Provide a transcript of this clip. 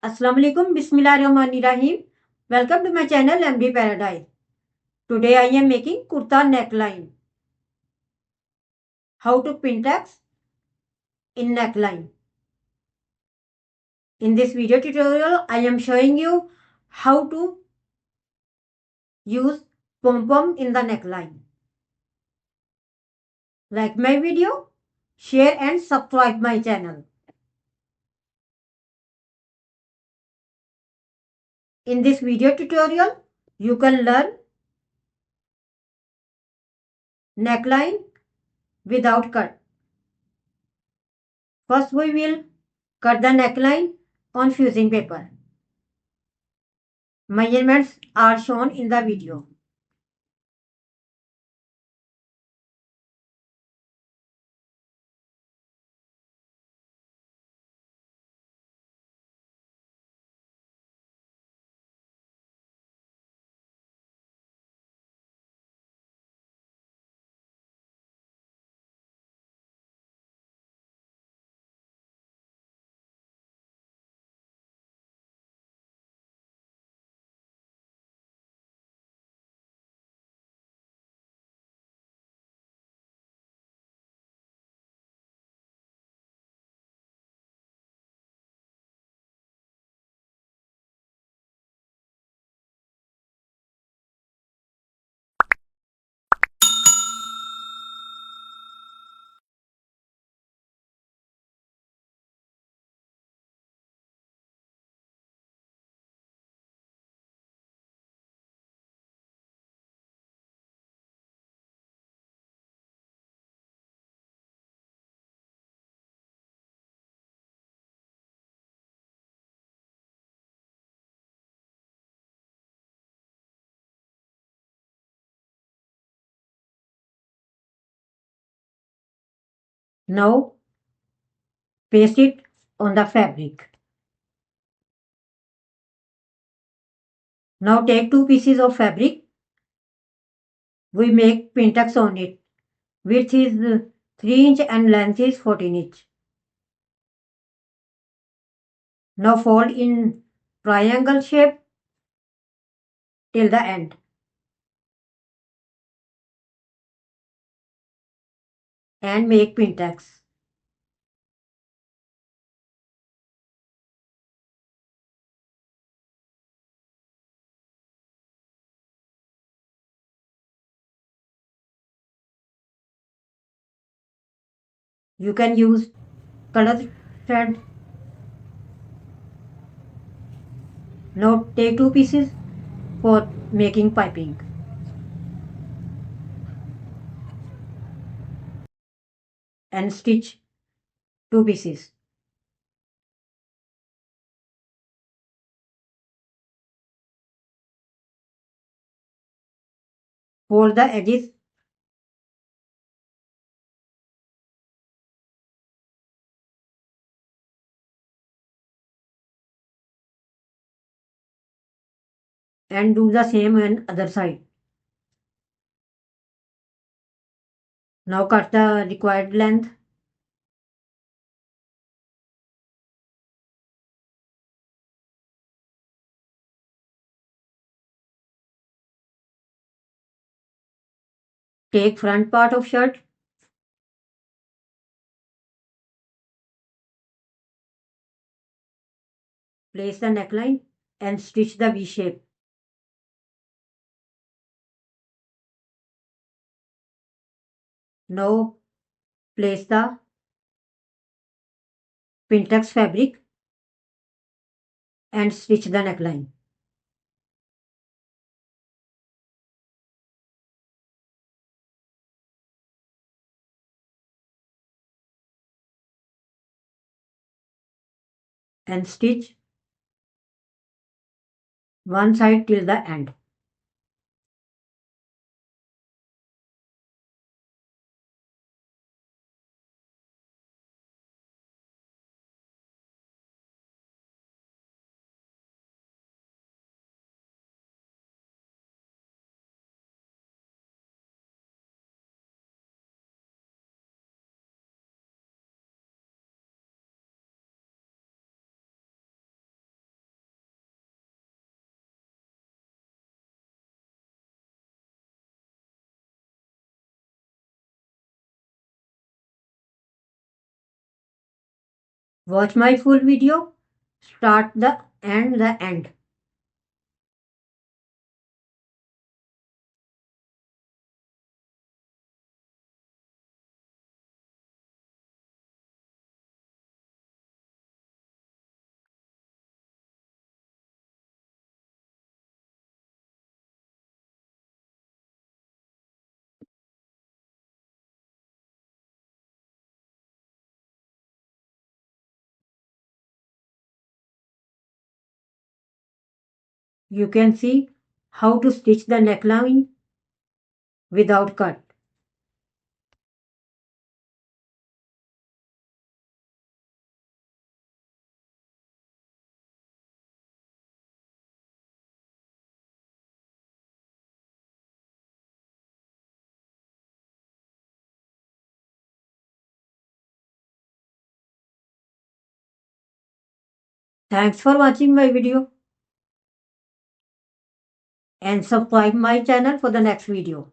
Assalamualaikum, Bismillahirrahmanirrahim. Welcome to my channel MD Paradise. Today I am making kurta neckline. How to pintx in neckline. In this video tutorial, I am showing you how to use pom-pom in the neckline. Like my video, share and subscribe my channel. In this video tutorial, you can learn neckline without cut. First we will cut the neckline on fusing paper. Measurements are shown in the video. Now paste it on the fabric. Now take two pieces of fabric. We make pintx on it. Width is 3 inch and length is 14 inch. Now fold in triangle shape till the end. And make pintx. You can use colored thread. Now take two pieces for making piping. And stitch two pieces. Fold the edges. And do the same on other side. Now cut the required length. Take front part of shirt. Place the neckline and stitch the V shape. Now place the pintx fabric and stitch the neckline. And stitch one side till the end. Watch my full video, start the end. You can see how to stitch the neckline without cut. Thanks for watching my video and subscribe my channel for the next video.